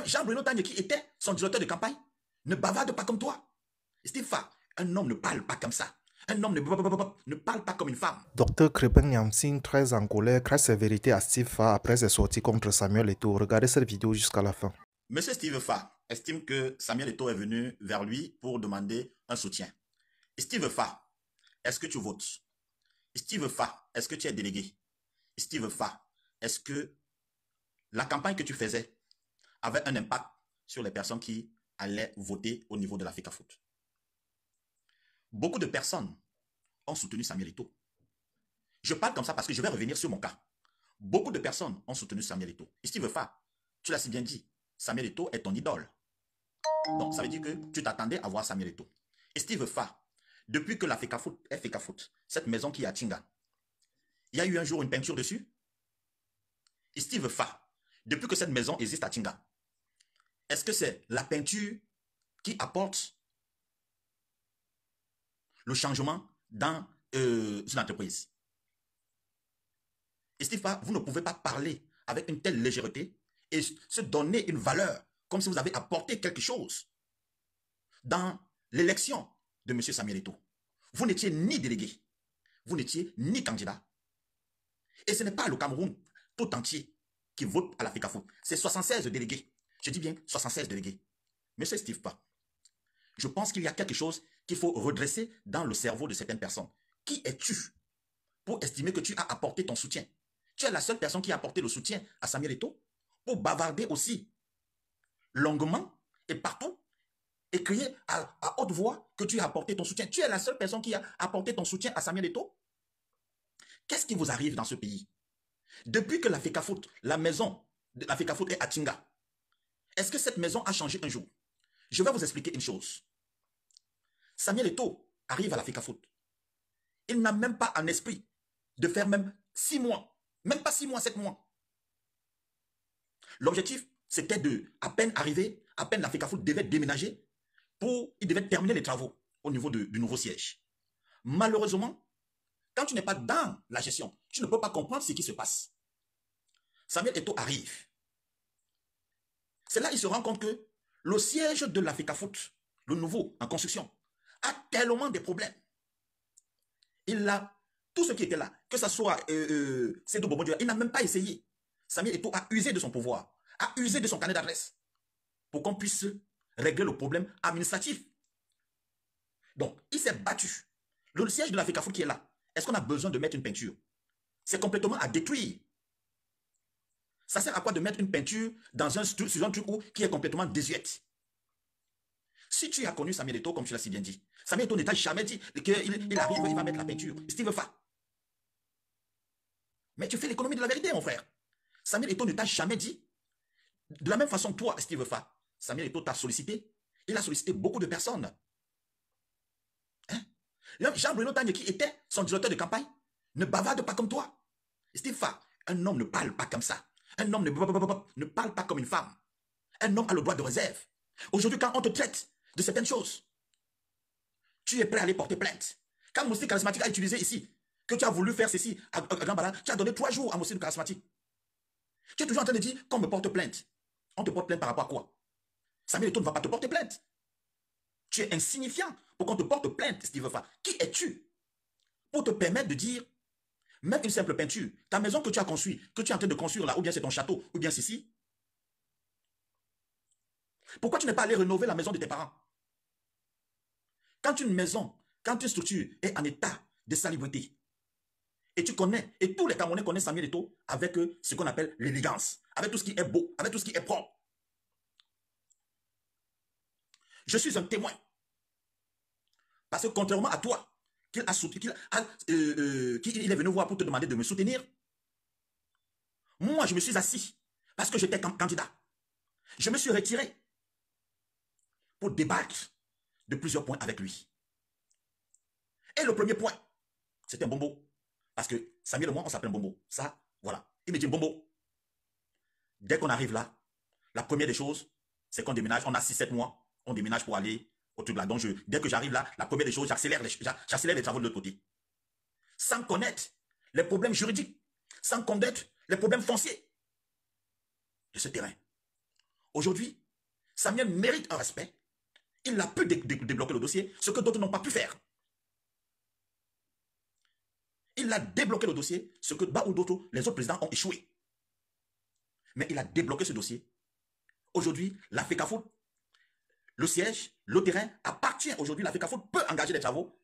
Jean-Bruno Tanya, qui était son directeur de campagne, ne bavarde pas comme toi. Steve Fa, un homme ne parle pas comme ça. Un homme ne parle pas comme une femme. Docteur Kreben Nyamsing, très en colère, crache ses vérités à Steve Fa après ses sorties contre Samuel Eto'o. Regardez cette vidéo jusqu'à la fin. Monsieur Steve Fa estime que Samuel Eto'o est venu vers lui pour demander un soutien. Steve Fa, est-ce que tu votes? Steve Fa, est-ce que tu es délégué? Steve Fa, est-ce que la campagne que tu faisais avait un impact sur les personnes qui allaient voter au niveau de la FECAFOOT? Beaucoup de personnes ont soutenu Samuel Eto'o. Je parle comme ça parce que je vais revenir sur mon cas. Beaucoup de personnes ont soutenu Samuel Eto'o. Steve Fa, tu l'as si bien dit, Samuel Eto'o est ton idole. Donc, ça veut dire que tu t'attendais à voir Samuel Eto'o. Et Steve Fa, depuis que la FECAFOOT est FECAFOOT, cette maison qui est à Tinga, il y a eu un jour une peinture dessus. Et Steve Fa, depuis que cette maison existe à Tinga, est-ce que c'est la peinture qui apporte le changement dans une entreprise? Et Steve Fa, vous ne pouvez pas parler avec une telle légèreté et se donner une valeur comme si vous avez apporté quelque chose dans l'élection de M. Samuel Eto'o. Vous n'étiez ni délégué, vous n'étiez ni candidat. Et ce n'est pas le Cameroun tout entier qui vote à la FECAFOOT. C'est 76 délégués. Je dis bien 76 délégués. Monsieur Steve Fa, je pense qu'il y a quelque chose qu'il faut redresser dans le cerveau de certaines personnes. Qui es-tu pour estimer que tu as apporté ton soutien? Tu es la seule personne qui a apporté le soutien à Samuel Eto'o pour bavarder aussi longuement et partout et crier à haute voix que tu as apporté ton soutien. Tu es la seule personne qui a apporté ton soutien à Samuel Eto'o. Qu'est-ce qui vous arrive dans ce pays? Depuis que la FECAFOOT, la maison de la FECAFOOT est à Tinga, est-ce que cette maison a changé un jour? Je vais vous expliquer une chose. Samuel Eto'o arrive à la FECAFOOT. Il n'a même pas en esprit de faire même 6 mois, même pas 6 mois, 7 mois. L'objectif, c'était de, à peine arriver, à peine la FECAFOOT devait déménager, il devait terminer les travaux au niveau du nouveau siège. Malheureusement, quand tu n'es pas dans la gestion, tu ne peux pas comprendre ce qui se passe. Samuel Eto'o arrive. C'est là qu'il se rend compte que le siège de la FECAFOOT, le nouveau en construction, a tellement de problèmes. Il a tout ce qui était là, que ce soit Sédou Bobo, il n'a même pas essayé. Samuel Eto'o a usé de son pouvoir, a usé de son carnet d'adresse pour qu'on puisse régler le problème administratif. Donc, il s'est battu. Le siège de la FECAFOOT qui est là, est-ce qu'on a besoin de mettre une peinture? C'est complètement à détruire. Ça sert à quoi de mettre une peinture dans un truc qui est complètement désuète? Si tu as connu Samuel Eto'o, comme tu l'as si bien dit, Samuel Eto'o n'a jamais dit qu'il arrive, il va mettre la peinture. Steve Fa. Mais tu fais l'économie de la vérité, mon frère. Samuel Eto'o ne t'a jamais dit. De la même façon, toi, Steve Fa, Samuel Eto'o t'a sollicité. Il a sollicité beaucoup de personnes. Hein? Jean-Bruno Tanya, qui était son directeur de campagne, ne bavarde pas comme toi. Steve Fa, un homme ne parle pas comme ça. Un homme ne parle pas comme une femme. Un homme a le droit de réserve. Aujourd'hui, quand on te traite de certaines choses, tu es prêt à aller porter plainte. Quand Moussi Charismatique a utilisé ici, que tu as voulu faire ceci à Gambara, tu as donné 3 jours à Moussi Charismatique. Tu es toujours en train de dire qu'on me porte plainte. On te porte plainte par rapport à quoi? Samuel Eto'o ne va pas te porter plainte. Tu es insignifiant pour qu'on te porte plainte, Steve Fa. Qui es-tu pour te permettre de dire, même une simple peinture, ta maison que tu as construite, que tu es en train de construire là, ou bien c'est ton château, ou bien c'est ici? Pourquoi tu n'es pas allé rénover la maison de tes parents? Quand une maison, quand une structure est en état de salubrité, et tu connais, et tous les Camerounais connaissent Samuel Eto'o avec ce qu'on appelle l'élégance, avec tout ce qui est beau, avec tout ce qui est propre. Je suis un témoin. Parce que contrairement à toi, qu'il est venu voir pour te demander de me soutenir, moi je me suis assis parce que j'étais candidat. Je me suis retiré pour débattre de plusieurs points avec lui. Et le premier point, c'était Bombo. Parce que Samuel et moi, on s'appelle Bombo. Ça, voilà. Il me dit Bombo. Dès qu'on arrive là, la première des choses, c'est qu'on déménage. On a 6-7 mois. On déménage pour aller au truc là. Donc, dès que j'arrive là, la première des choses, j'accélère les travaux de l'autre côté. Sans connaître les problèmes juridiques. Sans connaître les problèmes fonciers de ce terrain. Aujourd'hui, Samuel mérite un respect. Il a pu débloquer le dossier, ce que d'autres n'ont pas pu faire. Il a débloqué le dossier, ce que d'autres, les autres présidents ont échoué. Mais il a débloqué ce dossier. Aujourd'hui, la FECAFOOT, le siège, le terrain appartient aujourd'hui. La FECAFOOT peut engager des travaux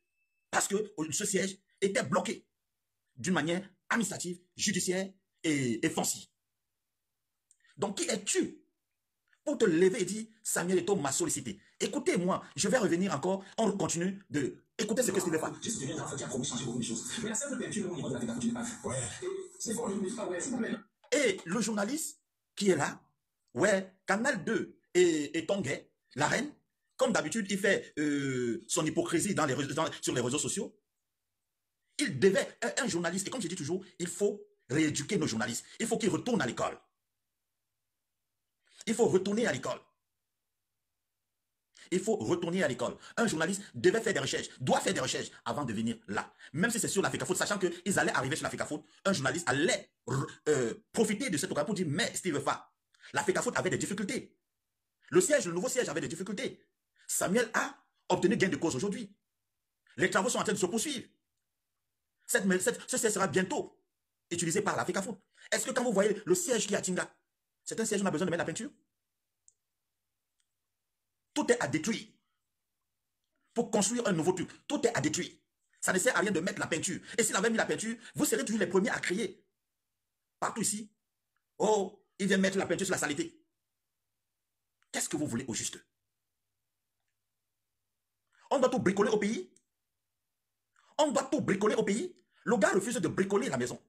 parce que ce siège était bloqué d'une manière administrative, judiciaire et foncière. Donc, qui es-tu pour te lever et dire Samuel Eto'o m'a sollicité? Écoutez-moi, je vais revenir encore, on continue de écouter ce que Steve fait. J'ai soutenu un enfant qui a promis de changer beaucoup de choses. Mais la simple peinture au niveau de la FECAFOOT, je n'ai pas fait. Ouais. C'est bon, je ne dis pas, ouais, c'est pas mal. Et le journaliste qui est là, ouais, Canal 2 et Tonguet, la reine, comme d'habitude, il fait son hypocrisie sur les réseaux sociaux. Il devait, un journaliste, et comme je dis toujours, il faut rééduquer nos journalistes. Il faut qu'ils retournent à l'école. Il faut retourner à l'école. Il faut retourner à l'école. Un journaliste devait faire des recherches, doit faire des recherches avant de venir là. Même si c'est sur la FECAFOOT, sachant qu'ils allaient arriver sur la FECAFOOT, un journaliste allait profiter de cette occasion pour dire, mais Steve Fa, la FECAFOOT avait des difficultés. Le siège, le nouveau siège avait des difficultés. Samuel a obtenu gain de cause aujourd'hui. Les travaux sont en train de se poursuivre. Ce siège sera bientôt utilisé par la FECAFOOT. Est-ce que quand vous voyez le siège qui est à Tinga, c'est un siège où on a besoin de mettre la peinture? Tout est à détruire. Pour construire un nouveau truc, tout est à détruire. Ça ne sert à rien de mettre la peinture. Et s'il avait mis la peinture, vous serez toujours les premiers à crier. Partout ici. Oh, il vient mettre la peinture sur la saleté. Qu'est-ce que vous voulez au juste? On doit tout bricoler au pays. On doit tout bricoler au pays. Le gars refuse de bricoler la maison.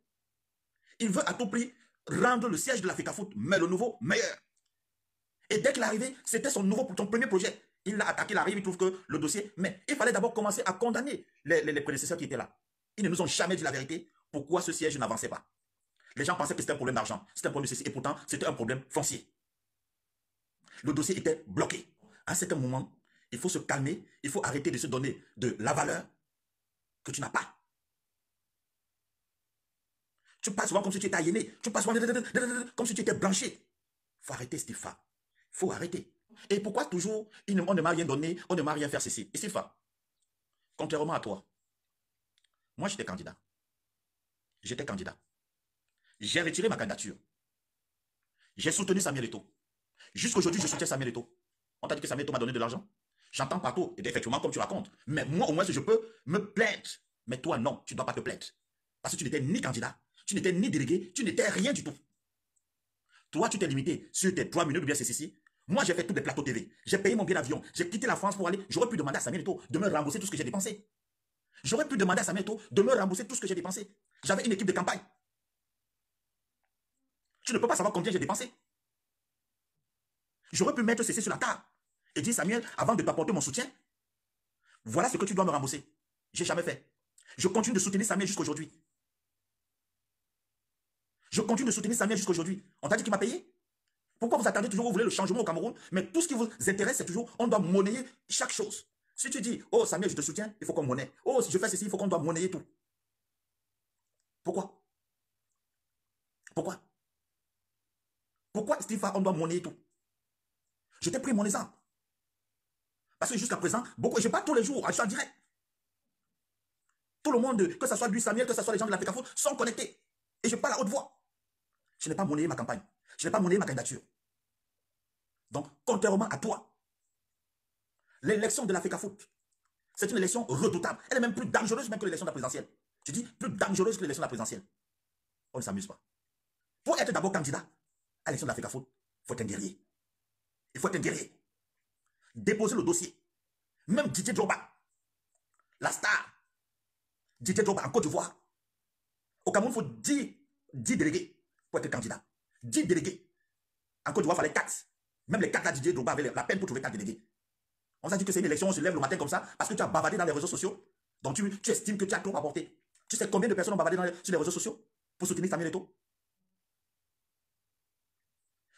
Il veut à tout prix rendre le siège de la FECAFOOT, mais le nouveau, meilleur. Et dès qu'il est arrivé, c'était son premier projet. Il l'a attaqué, il arrive, il trouve que le dossier... Mais il fallait d'abord commencer à condamner les prédécesseurs qui étaient là. Ils ne nous ont jamais dit la vérité. Pourquoi ce siège n'avançait pas? Les gens pensaient que c'était un problème d'argent. C'était un problème de ceci. Et pourtant, c'était un problème foncier. Le dossier était bloqué. À un certain moment, il faut se calmer. Il faut arrêter de se donner de la valeur que tu n'as pas. Tu passes souvent comme si tu étais aliéné. Tu passes souvent comme si tu étais branché. Il faut arrêter, Stéphane. Il faut arrêter. Et pourquoi toujours, on ne m'a rien donné, on ne m'a rien fait ceci? Et Stéphane, contrairement à toi, moi j'étais candidat. J'étais candidat. J'ai retiré ma candidature. J'ai soutenu Samuel Eto'o. Jusqu'aujourd'hui, je soutiens Samuel Eto'o. On t'a dit que Samuel Eto'o m'a donné de l'argent. J'entends partout, et effectivement, comme tu racontes. Mais moi, au moins, je peux me plaindre. Mais toi, non, tu ne dois pas te plaindre. Parce que tu n'étais ni candidat, tu n'étais ni délégué, tu n'étais rien du tout. Toi, tu t'es limité sur tes 3 minutes ou bien c'est ceci. Moi, j'ai fait tous les plateaux TV. J'ai payé mon billet d'avion. J'ai quitté la France pour aller. J'aurais pu demander à Samuel Eto'o de me rembourser tout ce que j'ai dépensé. J'aurais pu demander à Samuel Eto'o de me rembourser tout ce que j'ai dépensé. J'avais une équipe de campagne. Tu ne peux pas savoir combien j'ai dépensé. J'aurais pu mettre ceci sur la table et dire, Samuel, avant de t'apporter mon soutien, voilà ce que tu dois me rembourser. Je n'ai jamais fait. Je continue de soutenir Samuel jusqu'à aujourd'hui. Je continue de soutenir Samuel jusqu'à aujourd'hui. On t'a dit qu'il m'a payé? Pourquoi vous attendez toujours, vous voulez le changement au Cameroun? Mais tout ce qui vous intéresse, c'est toujours, on doit monnayer chaque chose. Si tu dis, oh Samuel, je te soutiens, il faut qu'on monnaie. Oh, si je fais ceci, il faut qu'on doit monnayer tout. Pourquoi? Pourquoi? Pourquoi, Steve, on doit monnayer tout? Je t'ai pris mon exemple. Parce que jusqu'à présent, beaucoup, je parle tous les jours, je suis en direct. Tout le monde, que ce soit lui, Samuel, que ce soit les gens de la FECAFOOT, sont connectés. Et je parle à haute voix. Je n'ai pas monnayé ma campagne. Je n'ai pas monnayé ma candidature. Donc, contrairement à toi, l'élection de la FECAFOOT, c'est une élection redoutable. Elle est même plus dangereuse même que l'élection de la présidentielle. Je dis plus dangereuse que l'élection de la présidentielle. On ne s'amuse pas. Pour être d'abord candidat à l'élection de la FECAFOOT, il faut être un guerrier. Il faut être un guerrier. Déposer le dossier. Même Didier Drogba, la star, Didier Drogba en Côte d'Ivoire. Au Cameroun, il faut 10 délégués pour être candidat. 10 délégués. En Côte d'Ivoire, il fallait 4. Même les 4 là, Didier Drogba avait la peine pour trouver 4 délégués. On s'est dit que c'est une élection, on se lève le matin comme ça parce que tu as bavardé dans les réseaux sociaux. Donc tu estimes que tu as trop apporté. Tu sais combien de personnes ont bavardé sur les réseaux sociaux pour soutenir Samuel Eto'o?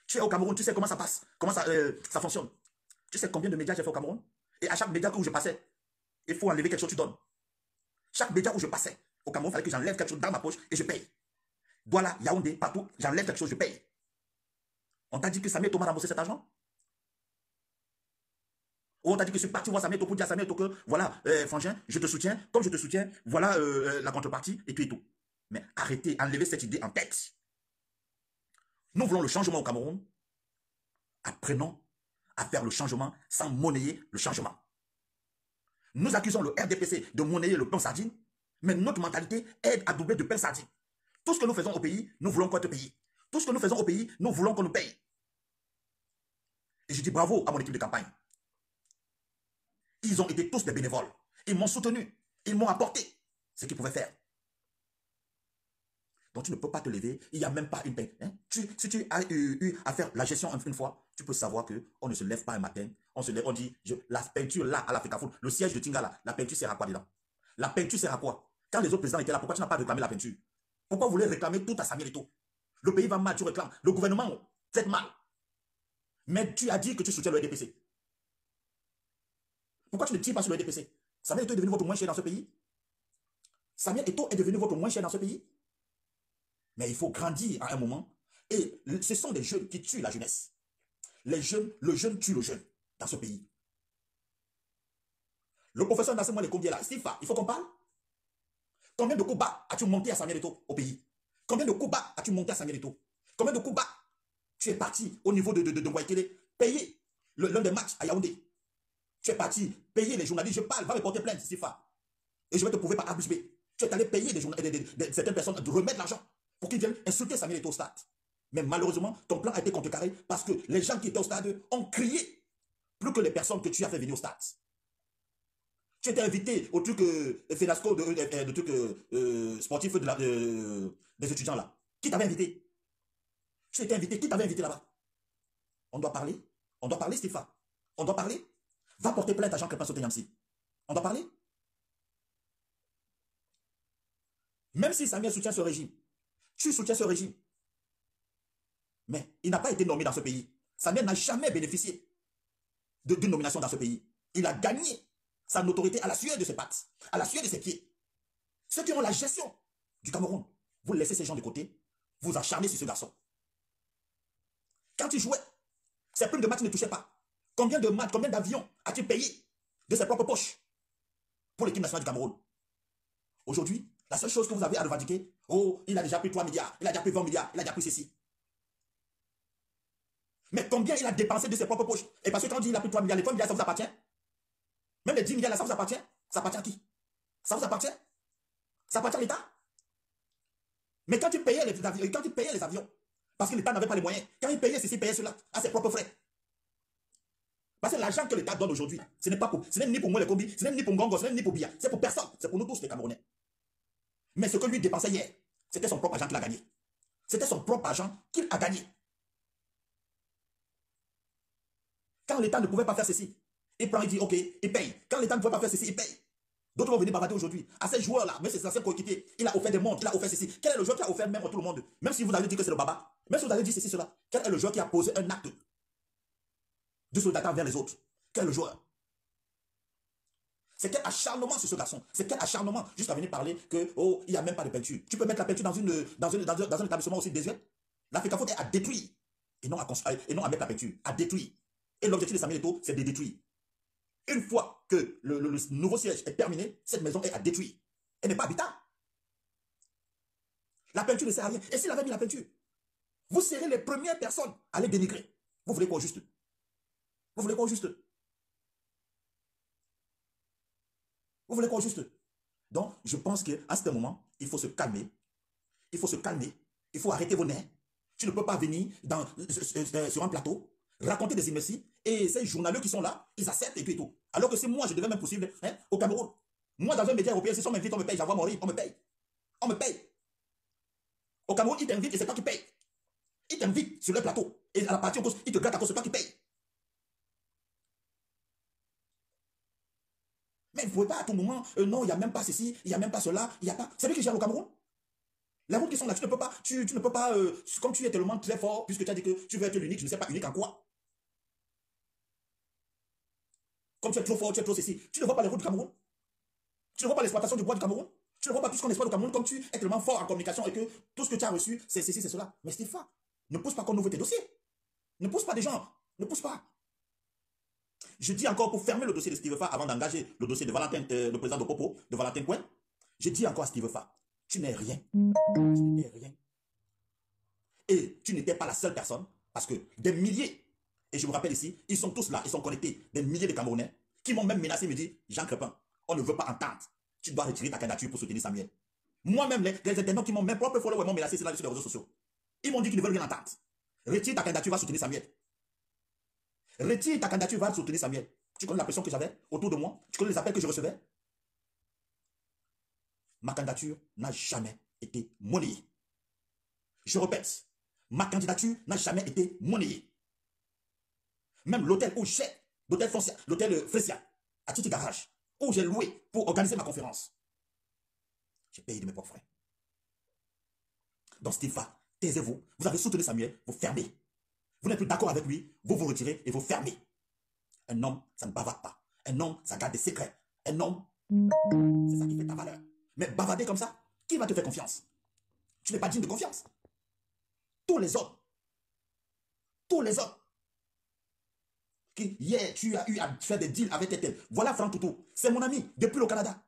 Tu es au Cameroun, tu sais comment ça passe, comment ça fonctionne. Tu sais combien de médias j'ai fait au Cameroun? Et à chaque média où je passais, il faut enlever quelque chose, tu donnes. Chaque média où je passais au Cameroun, il fallait que j'enlève quelque chose dans ma poche et je paye. Douala, Yaoundé, partout, j'enlève quelque chose, je paye. On t'a dit que Samuel Eto'o m'a remboursé cet argent? Oh, on t'a dit que je suis parti voir Samuel Eto'o pour dire à Samuel Eto'o que, voilà, frangin, je te soutiens, comme je te soutiens, voilà la contrepartie, et tout. Mais arrêtez, enlevez cette idée en tête. Nous voulons le changement au Cameroun. Apprenons à faire le changement sans monnayer le changement. Nous accusons le RDPC de monnayer le pain sardine, mais notre mentalité aide à doubler de pain sardine. Tout ce que nous faisons au pays, nous voulons qu'on te paye. Tout ce que nous faisons au pays, nous voulons qu'on nous paye. Et je dis bravo à mon équipe de campagne. Ils ont été tous des bénévoles. Ils m'ont soutenu. Ils m'ont apporté ce qu'ils pouvaient faire. Donc tu ne peux pas te lever, il n'y a même pas une peine. Hein? Si tu as eu à faire la gestion une fois, tu peux savoir qu'on ne se lève pas un matin, on se lève, on dit, la peinture là à l'Africa Food, le siège de Tingala, la peinture sert à quoi dedans? La peinture sert à quoi? Quand les autres présidents étaient là, pourquoi tu n'as pas réclamé la peinture? Pourquoi vous voulez réclamer tout à Samuel Eto'o? Le pays va mal, tu réclames. Le gouvernement fait mal. Mais tu as dit que tu soutiens le RDPC. Pourquoi tu ne tires pas sur le RDPC? Samuel Eto'o est devenu votre moins cher dans ce pays. Samuel Eto'o est devenu votre moins cher dans ce pays. Mais il faut grandir à un moment. Et ce sont des jeunes qui tuent la jeunesse. Le jeune tue le jeune dans ce pays. Le professeur d'enseignement de combien là? Steve, il faut qu'on parle. Combien de coups bas as-tu monté à Samuel Eto'o au pays? Combien de coups bas as-tu monté à Samuel Eto'o? Combien de coups bas tu es parti au niveau de Waikele payer l'un des matchs à Yaoundé? Tu es parti payer les journalistes. Je parle, va me porter plainte, Steve. Et je vais te prouver par A plus B. Tu es allé payer certaines personnes de remettre l'argent pour qu'ils viennent insulter Samuel Eto'o au stade. Mais malheureusement, ton plan a été contrecarré parce que les gens qui étaient au stade ont crié plus que les personnes que tu as fait venir au stade. Tu étais invité au truc FENASCO, de truc sportif des étudiants là. Qui t'avait invité? Tu étais invité, qui t'avait invité là-bas? On doit parler. On doit parler, Stéphane. On doit parler. Va porter plainte à Jean Crépin Soté-Yamsi. On doit parler. Même si Samuel soutient ce régime, tu soutiens ce régime. Mais il n'a pas été nommé dans ce pays. Samuel n'a jamais bénéficié d'une nomination dans ce pays. Il a gagné sa notoriété à la sueur de ses pattes, à la sueur de ses pieds. Ceux qui ont la gestion du Cameroun, vous laissez ces gens de côté, vous acharnez sur ce garçon. Quand il jouait, ses primes de match ne touchaient pas. Combien de matchs, combien d'avions a-t-il payé de ses propres poches pour l'équipe nationale du Cameroun? Aujourd'hui, la seule chose que vous avez à revendiquer, oh, il a déjà pris 3 milliards, il a déjà pris 20 milliards, il a déjà pris ceci. Mais combien il a dépensé de ses propres poches? Et parce que quand on dit qu'il a pris 3 milliards, les 3 milliards, ça vous appartient? Même les 10 milliards, là, ça vous appartient? Ça appartient à qui? Ça vous appartient? Ça appartient à l'État? Mais quand il payait les avions, parce que l'État n'avait pas les moyens, quand il payait ceci, il payait cela, à ses propres frais. Parce que l'argent que l'État donne aujourd'hui, ce n'est ni pour moi les combis, ce n'est ni pour Ngongo, ce n'est ni pour Bia, c'est pour personne, c'est pour nous tous les Camerounais. Mais ce que lui dépensait hier, c'était son propre argent qu'il a gagné. C'était son propre argent qu'il a gagné. Quand l'État ne pouvait pas faire ceci, il prend, il dit, ok, il paye. Quand l'État ne pouvait pas faire ceci, il paye. D'autres vont venir bavarder aujourd'hui. À ces joueurs-là, mais c'est censé coéquipier. Il a offert des montres, il a offert ceci. Quel est le joueur qui a offert même à tout le monde? Même si vous avez dit que c'est le baba, même si vous avez dit ceci, cela, quel est le joueur qui a posé un acte de solidarité envers les autres? Quel est le joueur? C'est quel acharnement sur ce garçon? C'est quel acharnement jusqu'à venir parler que, oh, il n'y a même pas de peinture. Tu peux mettre la peinture dans un établissement aussi désuet. L'Africa Foot est à détruire. Et non à mettre la peinture, à détruire. Et l'objectif de Samuel Eto'o, c'est de détruire. Une fois que le nouveau siège est terminé, cette maison est à détruire. Elle n'est pas habitable. La peinture ne sert à rien. Et s'il avait mis la peinture, vous serez les premières personnes à les dénigrer. Vous voulez quoi au juste? Vous voulez quoi au juste? Vous voulez quoi au juste? Donc, je pense qu'à ce moment, il faut se calmer. Il faut se calmer. Il faut arrêter vos nerfs. Tu ne peux pas venir sur un plateau, raconter des imbéciles, et ces journalistes qui sont là, ils acceptent et puis tout. Alors que c'est moi, je devais même poursuivre au Cameroun. Moi, dans un média européen, si on m'invite, on me paye, j'envoie mon RIB, on me paye. On me paye. Au Cameroun, ils t'invitent et c'est toi qui payes. Ils t'invitent sur le plateau. Et à la partie en cause, ils te grattent à cause, c'est toi qui payes. Mais vous ne pouvez pas à tout moment, non, il n'y a même pas ceci, il n'y a même pas cela, il n'y a pas. C'est lui qui gère le Cameroun. Les routes qui sont là, tu ne peux pas, comme tu es tellement très fort, puisque tu as dit que tu veux être l'unique, je ne sais pas unique en quoi. Comme tu es trop fort, tu es trop ceci. Tu ne vois pas les routes du Cameroun. Tu ne vois pas l'exploitation du bois du Cameroun. Tu ne vois pas tout ce qu'on exploite au Cameroun, comme tu es tellement fort en communication et que tout ce que tu as reçu, c'est ceci, c'est cela. Mais Stéphane, ne pousse pas qu'on ouvre tes dossiers. Ne pousse pas des gens. Ne pousse pas. Je dis encore, pour fermer le dossier de Steve Fa avant d'engager le dossier de Valentin, le président de Popo, de Valentin Coin, je dis encore à Steve Fa, tu n'es rien. Tu n'es rien. Et tu n'étais pas la seule personne, parce que des milliers, et je vous rappelle ici, ils sont tous là, ils sont connectés, des milliers de Camerounais, qui m'ont même menacé, me dit, Jean Crépin, on ne veut pas entendre. Tu dois retirer ta candidature pour soutenir Samuel. Moi-même, les internautes qui m'ont même propre follow m'ont menacé sur les réseaux sociaux. Ils m'ont dit qu'ils ne veulent rien entendre. Retire ta candidature, va soutenir Samuel. Retire ta candidature, va soutenir Samuel. Tu connais la pression que j'avais autour de moi? Tu connais les appels que je recevais? Ma candidature n'a jamais été monnayée. Je répète, ma candidature n'a jamais été monnayée. Même l'hôtel où j'ai, l'hôtel Fresia, à Titi Garage, où j'ai loué pour organiser ma conférence, j'ai payé de mes propres frais. Donc Stifa, taisez-vous. Vous avez soutenu Samuel, vous fermez. Vous n'êtes plus d'accord avec lui, vous vous retirez et vous fermez. Un homme, ça ne bavarde pas. Un homme, ça garde des secrets. Un homme, c'est ça qui fait ta valeur. Mais bavarder comme ça, qui va te faire confiance? Tu n'es pas digne de confiance. Tous les hommes, qui hier, tu as eu à faire des deals avec tel. Voilà Franck Toutou, c'est mon ami depuis le Canada.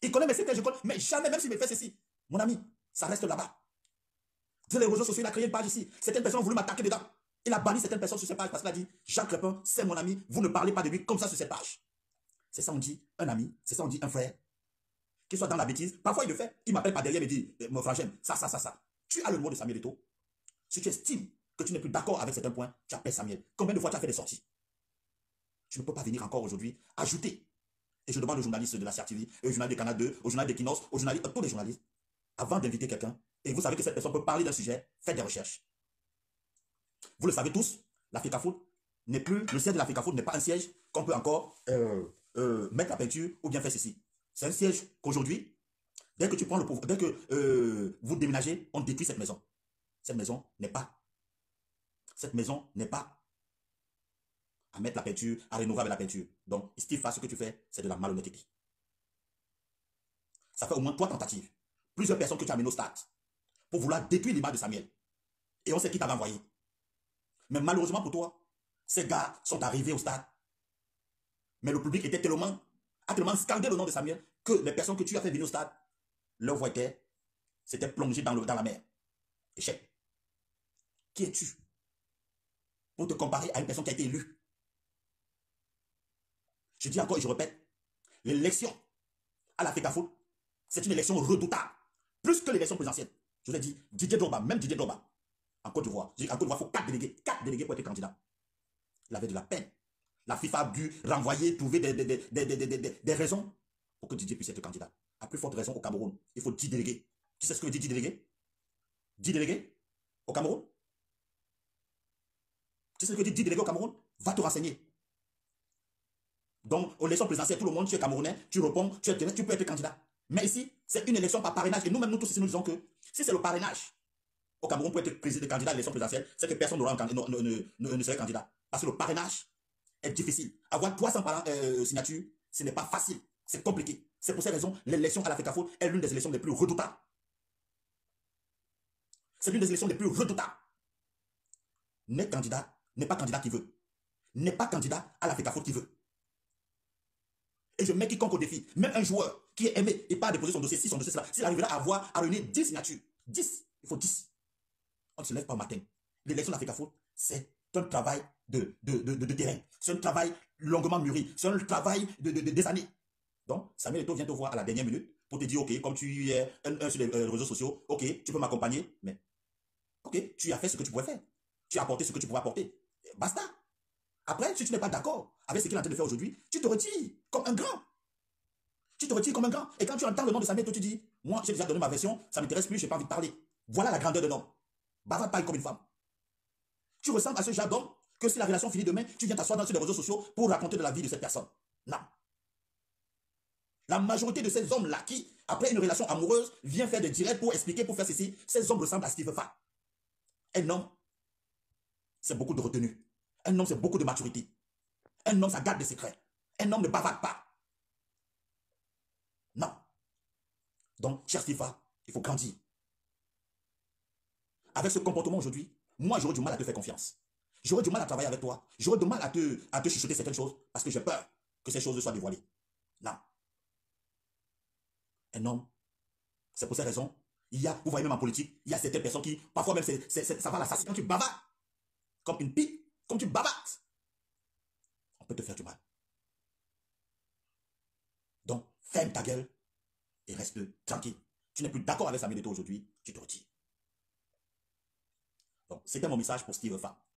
Il connaît mes secrets, je connais, mais jamais, même s'il me fait ceci, mon ami, ça reste là-bas. Sur les réseaux sociaux, il a créé une page ici. Certaines personnes ont voulu m'attaquer dedans. Il a banni certaines personnes sur cette page parce qu'il a dit, Jacques Crépin, c'est mon ami, vous ne parlez pas de lui comme ça sur cette page. C'est ça on dit un ami, c'est ça on dit un frère. Qu'il soit dans la bêtise, parfois il le fait, il m'appelle par derrière et me dit, mon frangin, ça. Tu as le mot de Samuel Eto'o. Si tu estimes que tu n'es plus d'accord avec certains points, tu appelles Samuel. Combien de fois tu as fait des sorties? Tu ne peux pas venir encore aujourd'hui ajouter. Et je demande aux journalistes de la CRTV, aux journalistes de Canal 2, aux journalistes de Kinos, aux journalistes, tous les journalistes, avant d'inviter quelqu'un, et vous savez que cette personne peut parler d'un sujet, faites des recherches. Vous le savez tous, l'Africa Foot n'est plus, le siège de l'Africa Foot n'est pas un siège qu'on peut encore mettre la peinture ou bien faire ceci. C'est un siège qu'aujourd'hui, dès que tu prends le pouvoir, dès que vous déménagez, on détruit cette maison. Cette maison n'est pas à mettre la peinture, à rénover avec la peinture. Donc, Steve, ce que tu fais, c'est de la malhonnêteté. Ça fait au moins 3 tentatives. Plusieurs personnes que tu as amenées au stade pour vouloir détruire l'image de Samuel. Et on sait qui t'avait envoyé. Mais malheureusement pour toi, ces gars sont arrivés au stade. Mais le public a tellement scandé le nom de Samuel que les personnes que tu as fait venir au stade, leur voix c'était plongé dans la mer. Échec. Qui es-tu pour te comparer à une personne qui a été élue? Je dis encore et je répète, l'élection à l'Africa Foot, c'est une élection redoutable. Plus que l'élection présidentielle. Je vous ai dit, Didier Drogba, même Didier Drogba, en Côte d'Ivoire. En Côte d'Ivoire, il faut 4 délégués pour être candidat. Il avait de la peine. La FIFA a dû renvoyer, trouver des raisons pour que Didier puisse être candidat. À plus forte raison au Cameroun, il faut 10 délégués. Tu sais ce que veut dire 10 délégués? 10 délégués au Cameroun? Tu sais ce que veut dire 10 délégués au Cameroun? Va te renseigner. Donc, aux élections présidentielles, tout le monde, tu es Camerounais, tu réponds, tu peux être candidat. Mais ici, c'est une élection par parrainage. Et nous-mêmes, nous tous ici, nous disons que si c'est le parrainage au Cameroun pour être candidat à l'élection présidentielle, c'est que personne ne serait candidat. Parce que le parrainage est difficile. Avoir 300 signatures, ce n'est pas facile. C'est compliqué. C'est pour cette raison, l'élection à l'Africa Foot est l'une des élections les plus redoutables. C'est l'une des élections les plus redoutables. N'est pas candidat qui veut. N'est pas candidat à l'Africa Foot qui veut. Et je mets quiconque au défi, même un joueur qui est aimé et pas déposer son dossier, si son dossier c'est là, s'il arrivera à réunir 10 signatures, 10, il faut 10. On ne se lève pas au matin. L'élection d'Africa Foot, c'est un travail de terrain. C'est un travail longuement mûri. C'est un travail des années. Donc, Samuel Eto'o vient te voir à la dernière minute pour te dire, ok, comme tu es sur les réseaux sociaux, ok, tu peux m'accompagner, mais ok, tu as fait ce que tu pouvais faire. Tu as apporté ce que tu pouvais apporter. Basta. Après, si tu n'es pas d'accord avec ce qu'il est en train de faire aujourd'hui, tu te retires comme un grand. Tu te retires comme un grand. Et quand tu entends le nom de Samuel Eto'o, tu dis, moi, j'ai déjà donné ma version, ça ne m'intéresse plus, je n'ai pas envie de parler. Voilà la grandeur de l'homme. Bavarde pas comme une femme. Tu ressembles à ce genre d'homme que si la relation finit demain, tu viens t'asseoir sur les réseaux sociaux pour raconter de la vie de cette personne. Non. La majorité de ces hommes-là qui, après une relation amoureuse, viennent faire des directs pour expliquer, pour faire ceci, ces hommes ressemblent à Steve Fa. Un homme, c'est beaucoup de retenue. Un homme, c'est beaucoup de maturité. Un homme, ça garde des secrets. Un homme ne bavarde pas. Non. Donc, cher Steve Fa, il faut grandir. Avec ce comportement aujourd'hui, moi, j'aurais du mal à te faire confiance. J'aurai du mal à travailler avec toi. J'aurai du mal à te chuchoter certaines choses parce que j'ai peur que ces choses soient dévoilées. Non. Un homme, c'est pour ces raisons, vous voyez même en politique, il y a certaines personnes qui, parfois même, ça va l'assassiner quand tu bavardes. Comme une pipe, comme tu bavardes. On peut te faire du mal. Donc, ferme ta gueule et reste tranquille. Tu n'es plus d'accord avec Samuel Eto'o aujourd'hui, tu te retires. Donc, c'était mon message pour Steve Fa.